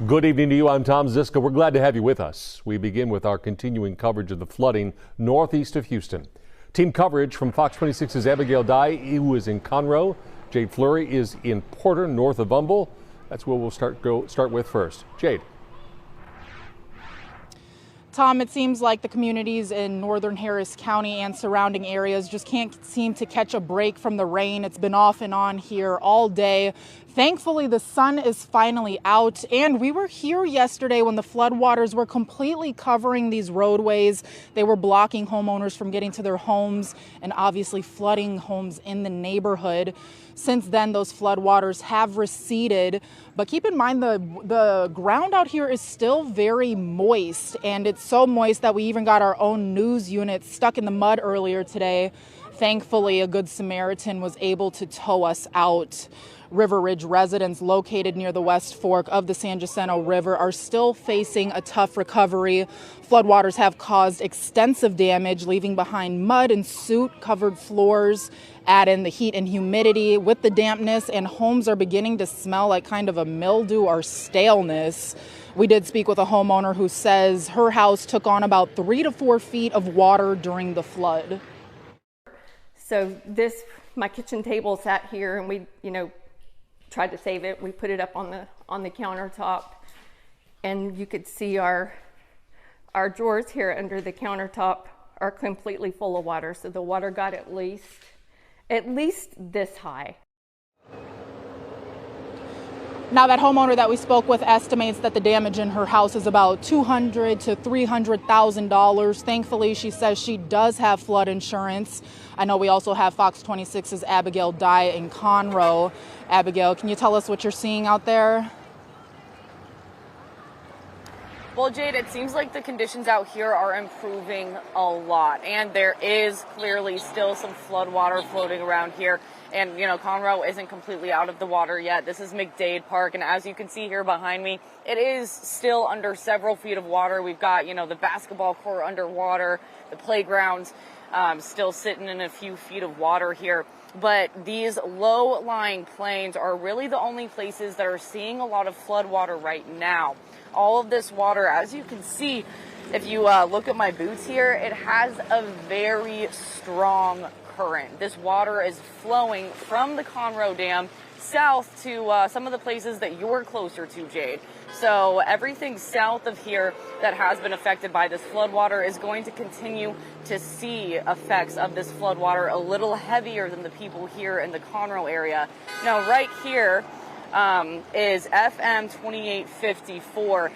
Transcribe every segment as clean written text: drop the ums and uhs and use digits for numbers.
Good evening to you. I'm Tom Ziska. We're glad to have you with us. We begin with our continuing coverage of the flooding northeast of Houston. Team coverage from Fox 26's Abigail Dye, who is in Conroe. Jade Flury is in Porter, north of Humble. That's where we'll start with first. Jade. Tom, it seems like the communities in northern Harris County and surrounding areas just can't seem to catch a break from the rain. It's been off and on here all day. Thankfully, the sun is finally out, and we were here yesterday when the floodwaters were completely covering these roadways. They were blocking homeowners from getting to their homes and obviously flooding homes in the neighborhood. Since then, those floodwaters have receded, but keep in mind the ground out here is still very moist, and it's so moist that we even got our own news unit stuck in the mud earlier today. Thankfully, a Good Samaritan was able to tow us out. River Ridge residents located near the West Fork of the San Jacinto River are still facing a tough recovery. Floodwaters have caused extensive damage, leaving behind mud and soot-covered floors. Add in the heat and humidity with the dampness, and homes are beginning to smell like kind of a mildew or staleness. We did speak with a homeowner who says her house took on about 3 to 4 feet of water during the flood. So my kitchen table sat here, and we, tried to save it. We put it up on the countertop, and you could see our drawers here under the countertop are completely full of water. So the water got at least this high. Now, that homeowner that we spoke with estimates that the damage in her house is about $200,000 to $300,000. Thankfully, she says she does have flood insurance. I know we also have Fox 26's Abigail Dye in Conroe. Abigail, can you tell us what you're seeing out there? Well, Jade, it seems like the conditions out here are improving a lot, and there is clearly still some flood water floating around here. And, Conroe isn't completely out of the water yet. This is McDade Park, and as you can see here behind me, it is still under several feet of water. We've got, the basketball court underwater, the playgrounds still sitting in a few feet of water here. But these low-lying plains are really the only places that are seeing a lot of flood water right now. All of this water, as you can see, if you look at my boots here, it has a very strong current. This water is flowing from the Conroe Dam south to some of the places that you're closer to, Jade. So everything south of here that has been affected by this floodwater is going to continue to see effects of this floodwater a little heavier than the people here in the Conroe area. Now, right here is FM 2854.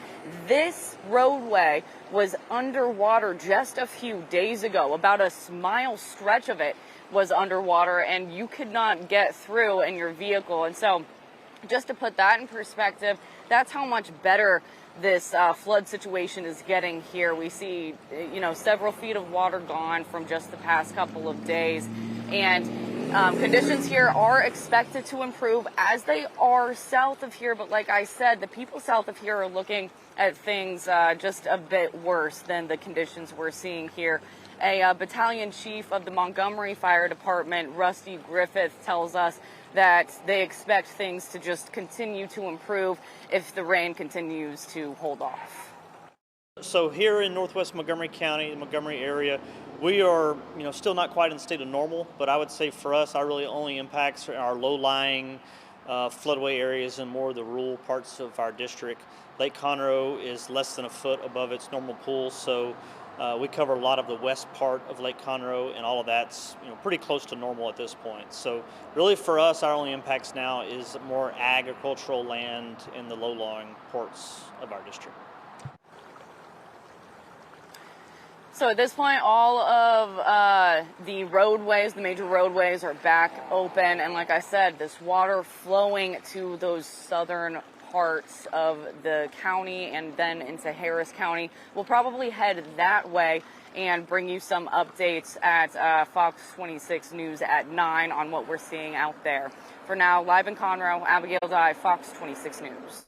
This roadway was underwater just a few days ago. About a mile stretch of it was underwater, and you could not get through in your vehicle. And so, just to put that in perspective, that's how much better this flood situation is getting here. We see, several feet of water gone from just the past couple of days. And conditions here are expected to improve as they are south of here. But like I said, the people south of here are looking at things just a bit worse than the conditions we're seeing here. A battalion chief of the Montgomery Fire Department, Rusty Griffith, tells us that they expect things to just continue to improve if the rain continues to hold off. So here in northwest Montgomery County, the Montgomery area, we are, still not quite in the state of normal, but I would say for us, our really only impacts are our low-lying floodway areas and more of the rural parts of our district. Lake Conroe is less than a foot above its normal pool, so we cover a lot of the west part of Lake Conroe, and all of that's pretty close to normal at this point. So really for us, our only impacts now is more agricultural land in the low-lying parts of our district. So at this point, all of the roadways, the major roadways, are back open. And like I said, this water flowing to those southern parts of the county and then into Harris County will probably head that way and bring you some updates at Fox 26 News at 9 on what we're seeing out there. For now, live in Conroe, Abigail Dye, Fox 26 News.